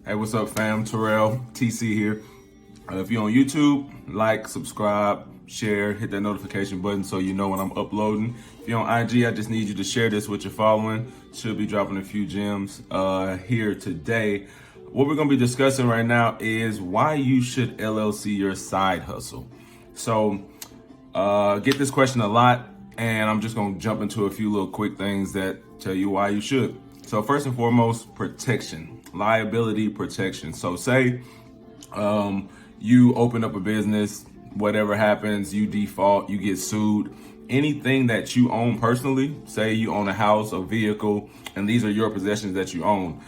Hey, what's up, fam? Terrell, TC here. If you're on YouTube, like, subscribe, share, hit that notification button so you know when I'm uploading. If you're on IG, I just need you to share this with your following. Should be dropping a few gems here today. What we're going to be discussing right now is why you should LLC your side hustle. So, get this question a lot, and I'm just going to jump into a few little quick things that tell you why you should. So first and foremost, protection, liability protection. So say you open up a business, whatever happens, you default, you get sued. Anything that you own personally, say you own a house, a vehicle, and these are your possessions that you own,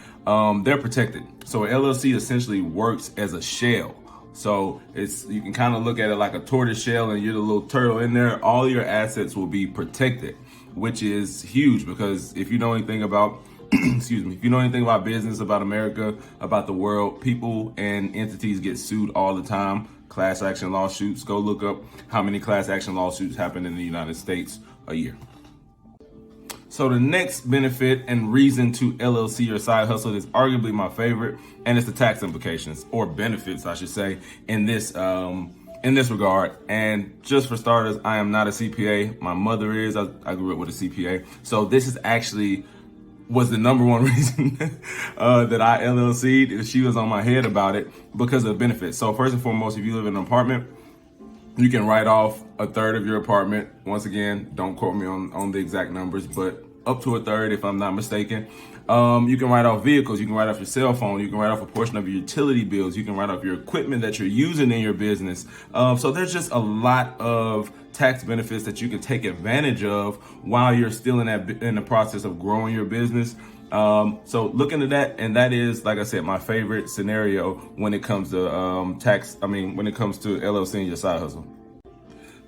they're protected. So an LLC essentially works as a shell. So you can kind of look at it like a tortoise shell, and you're the little turtle in there. All your assets will be protected, which is huge because if you know anything about excuse me, if you know anything about business, about America, about the world, people and entities get sued all the time. Class action lawsuits. Go look up how many class action lawsuits happen in the United States a year. So the next benefit and reason to LLC your side hustle is arguably my favorite, and it's the tax implications, or benefits, I should say, in this regard. And just for starters, I am not a CPA. My mother is. I grew up with a CPA. So this is actually was the number one reason that I LLC'd. She was on my head about it because of benefits. So first and foremost, if you live in an apartment, you can write off a third of your apartment. Once again, don't quote me on the exact numbers, but up to a third, if I'm not mistaken. You can write off vehicles. You can write off your cell phone. You can write off a portion of your utility bills. You can write off your equipment that you're using in your business. So there's just a lot of tax benefits that you can take advantage of while you're still in the process of growing your business. So look into that, and that is, like I said, my favorite scenario when it comes to when it comes to LLC and your side hustle.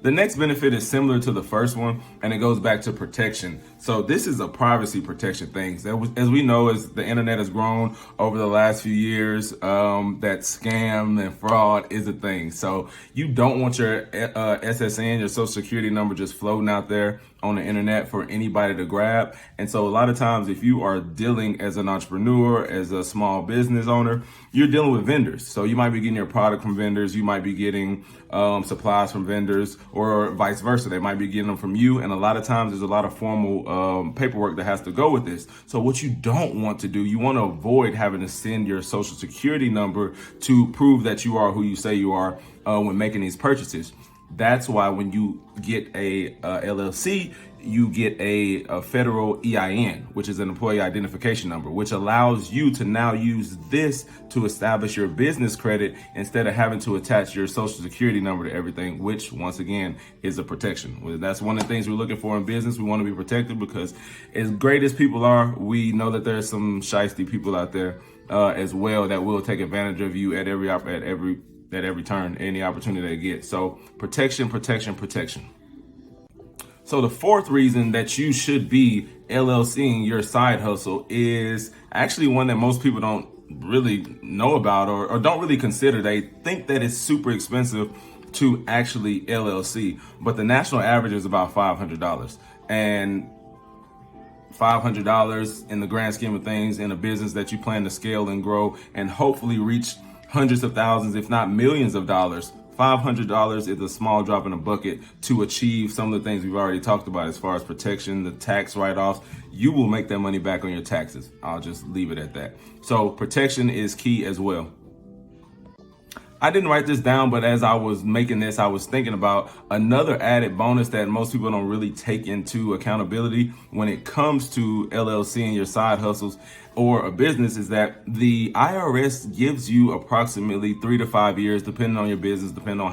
The next benefit is similar to the first one, and it goes back to protection. So this is a privacy protection thing. As we know, as the internet has grown over the last few years, that scam and fraud is a thing. So you don't want your SSN, your social security number, just floating out there on the internet for anybody to grab. And so a lot of times, if you are dealing as an entrepreneur, as a small business owner, you're dealing with vendors. So you might be getting your product from vendors. You might be getting supplies from vendors, or vice versa. They might be getting them from you. And a lot of times there's a lot of formal paperwork that has to go with this. So what you don't want to do, you want to avoid having to send your social security number to prove that you are who you say you are when making these purchases. That's why when you get a LLC, you get a federal EIN, which is an employee identification number, which allows you to now use this to establish your business credit instead of having to attach your social security number to everything, which once again is a protection. That's one of the things we're looking for in business. We want to be protected because as great as people are, we know that there's some shiesty people out there as well that will take advantage of you at every turn, any opportunity they get. So protection, protection, protection. So the fourth reason that you should be LLCing your side hustle is actually one that most people don't really know about or don't really consider. They think that it's super expensive to actually LLC, but the national average is about $500. And $500 in the grand scheme of things in a business that you plan to scale and grow and hopefully reach hundreds of thousands, if not millions of dollars. $500 is a small drop in a bucket to achieve some of the things we've already talked about as far as protection, the tax write-offs. You will make that money back on your taxes. I'll just leave it at that. So protection is key as well. I didn't write this down, but as I was making this, I was thinking about another added bonus that most people don't really take into accountability when it comes to LLC and your side hustles or a business, is that the IRS gives you approximately 3 to 5 years, depending on your business, depending on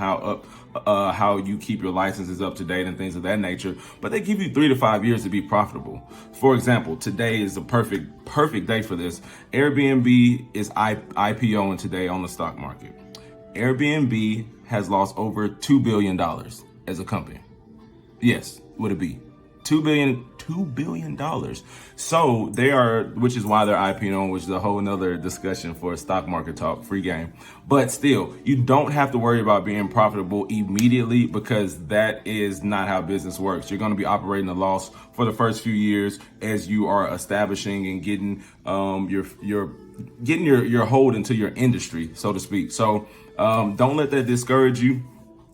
how you keep your licenses up to date and things of that nature. But they give you 3 to 5 years to be profitable. For example, today is a perfect day for this. Airbnb is IPOing today on the stock market. Airbnb has lost over $2 billion as a company. Yes, would it be? $2 billion. So they are, which is why they're IPO, which is a whole nother discussion for stock market talk, free game. But still, you don't have to worry about being profitable immediately because that is not how business works. You're going to be operating a loss for the first few years as you are establishing and getting your getting your hold into your industry, so to speak. So don't let that discourage you.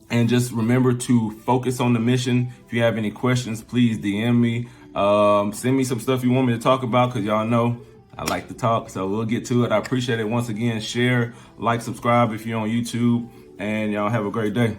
And just remember to focus on the mission. If you have any questions, please DM me. Send me some stuff you want me to talk about, because y'all know I like to talk. So we'll get to it. I appreciate it. Once again, share, like, subscribe if you're on YouTube, and y'all have a great day.